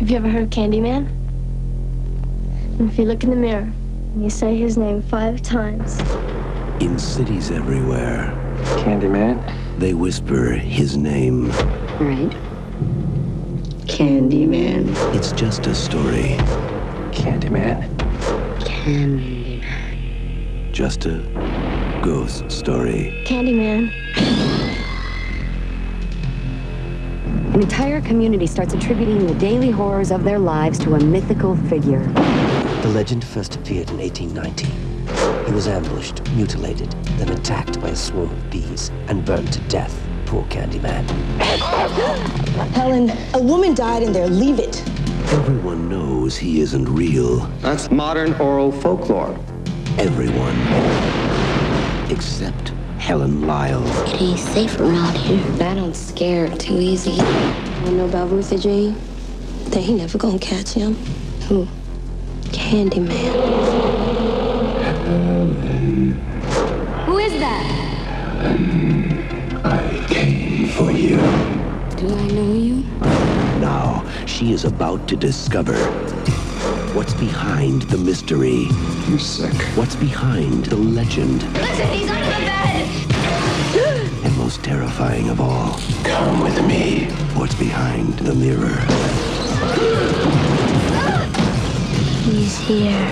Have you ever heard of Candyman? And if you look in the mirror and you say his name 5 times. In cities everywhere, Candyman? they whisper his name. Right. Candyman. It's just a story. Candyman? Candyman. Just a ghost story. Candyman. An entire community starts attributing the daily horrors of their lives to a mythical figure. The legend first appeared in 1890. He was ambushed, mutilated, then attacked by a swarm of bees and burned to death. Poor Candyman. Helen, a woman died in there. Leave it. Everyone knows he isn't real. That's modern oral folklore. Everyone. Except Helen Lyle. It ain't safe around here. I don't scare too easy. You know about Ruther J? They ain't never gonna catch him. Who? Candyman. Who is that? I came for you. Do I know you? Now, she is about to discover what's behind the mystery. You're sick. What's behind the legend. Listen, he's under the bed! And most terrifying of all, come with me. What's behind the mirror. He's here.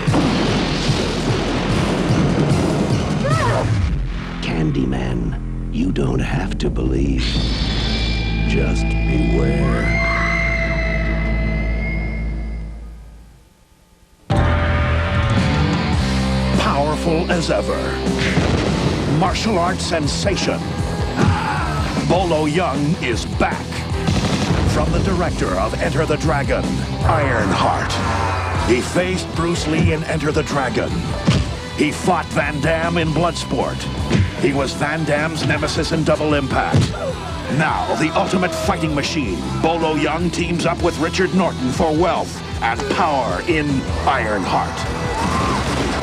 Candyman. You don't have to believe. Just beware. Powerful as ever. Martial arts sensation. Bolo Young is back. From the director of Enter the Dragon, Ironheart. He faced Bruce Lee in Enter the Dragon. He fought Van Damme in Bloodsport. He was Van Damme's nemesis in Double Impact. Now, the ultimate fighting machine, Bolo Young teams up with Richard Norton for wealth and power in Ironheart.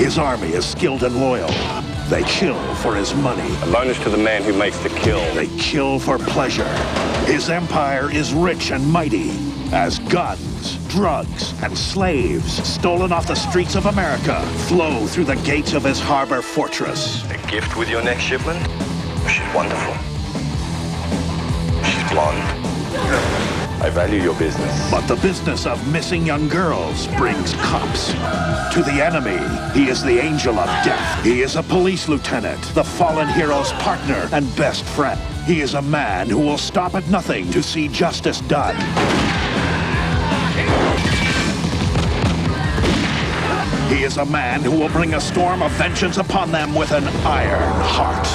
His army is skilled and loyal. They kill for his money. A bonus to the man who makes the kill. They kill for pleasure. His empire is rich and mighty as guns, drugs, and slaves stolen off the streets of America flow through the gates of his harbor fortress. A gift with your next shipment? She's wonderful. She's blonde. I value your business. But the business of missing young girls brings cops. To the enemy, he is the angel of death. He is a police lieutenant, the fallen hero's partner and best friend. He is a man who will stop at nothing to see justice done. He is a man who will bring a storm of vengeance upon them with an iron heart.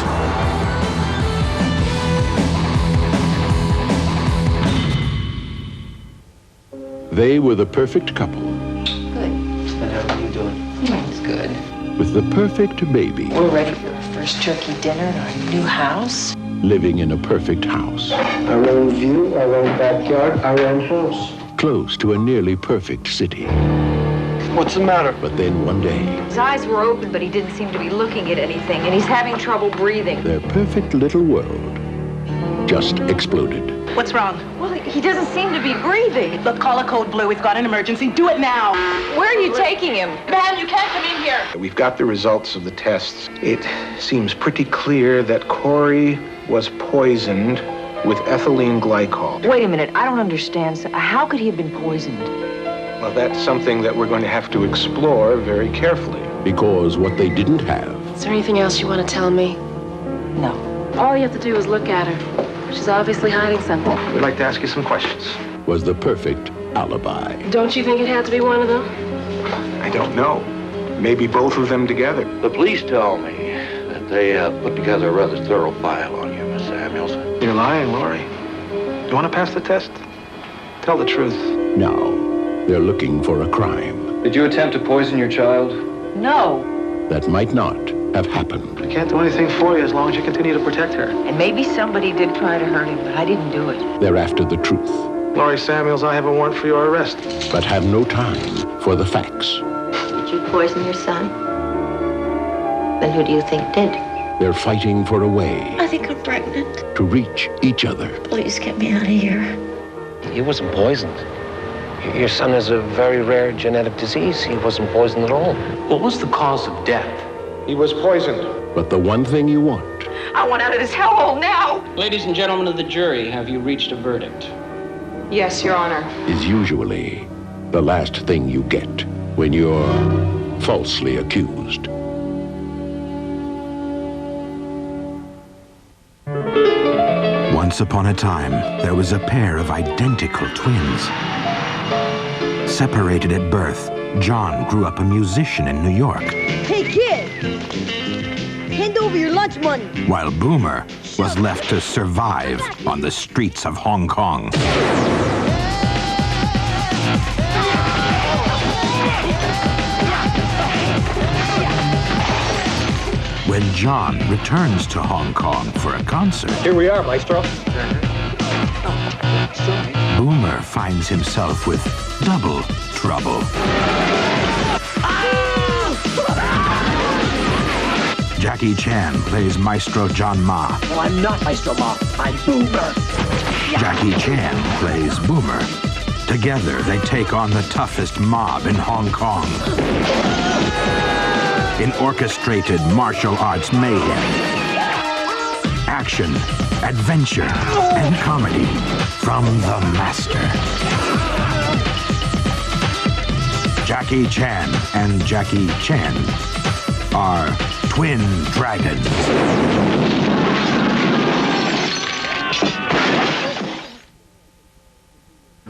They were the perfect couple. Good. And how are you doing? It's good. With the perfect baby. We're ready for our first turkey dinner in our new house. Living in a perfect house. Our own view, our own backyard, our own house. Close to a nearly perfect city. What's the matter? But then one day, His eyes were open, but he didn't seem to be looking at anything, and he's having trouble breathing. their perfect little world just exploded. What's wrong? Well, he doesn't seem to be breathing. Look, call a code blue. We've got an emergency. Do it now. Where are you taking him? Man, you can't come in here. We've got the results of the tests. It seems pretty clear that Corey was poisoned with ethylene glycol. Wait a minute, I don't understand. How could he have been poisoned? Well, that's something that we're going to have to explore very carefully. Because what they didn't have Is there anything else you want to tell me? No. All you have to do is look at her. She's obviously hiding something. We'd like to ask you some questions. was the perfect alibi. Don't you think it had to be one of them? I don't know. Maybe both of them together. The police tell me that they have put together a rather thorough file on you, Miss Samuels. You're lying, Laurie. You want to pass the test? Tell the truth. Now, they're looking for a crime Did you attempt to poison your child? No. that might not have happened. I can't do anything for you as long as you continue to protect her. And maybe somebody did try to hurt him, but I didn't do it. They're after the truth, Laurie Samuels, I have a warrant for your arrest. but have no time for the facts. Did you poison your son? Then who do you think did? They're fighting for a way I think I'm pregnant. to reach each other. Please get me out of here. He wasn't poisoned. Your son has a very rare genetic disease. He wasn't poisoned at all. What was the cause of death? He was poisoned. But the one thing you want I want out of this hellhole now! Ladies and gentlemen of the jury, have you reached a verdict? Yes, Your Honor. is usually the last thing you get when you're falsely accused. Once upon a time, there was a pair of identical twins. Separated at birth, John grew up a musician in New York, Hey, kid! Hand over your lunch money. while Boomer was left to survive on the streets of Hong Kong. When John returns to Hong Kong for a concert, Here we are, Maestro. Boomer finds himself with double trouble. Jackie Chan plays Maestro John Ma. Well, I'm not Maestro Ma. I'm Boomer. Jackie Chan plays Boomer. Together, they take on the toughest mob in Hong Kong. In orchestrated martial arts mayhem. Action, adventure, and comedy from the master. Jackie Chan and Jackie Chan are twin dragons.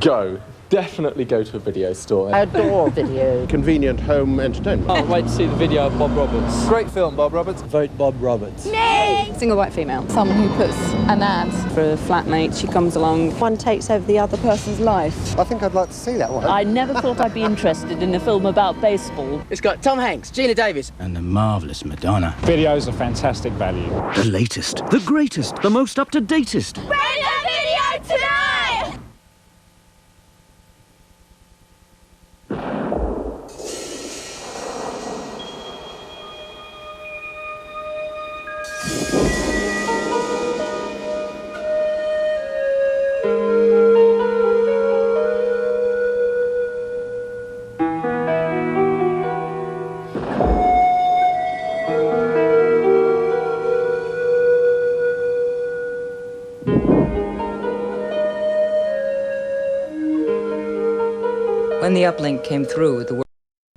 Go. Definitely go to a video store. I adore video. Convenient home entertainment. Can't wait to see the video of Bob Roberts. Great film, Bob Roberts. Vote Bob Roberts. Nay! Single white female. Someone who puts an ad for a flatmate. She comes along. One takes over the other person's life. I think I'd like to see that one. I never thought I'd be interested in a film about baseball. It's got Tom Hanks, Gina Davis, and the marvelous Madonna. Videos are fantastic value. The latest, the greatest, the most up-to-datest. Rate the video tonight! When the uplink came through with the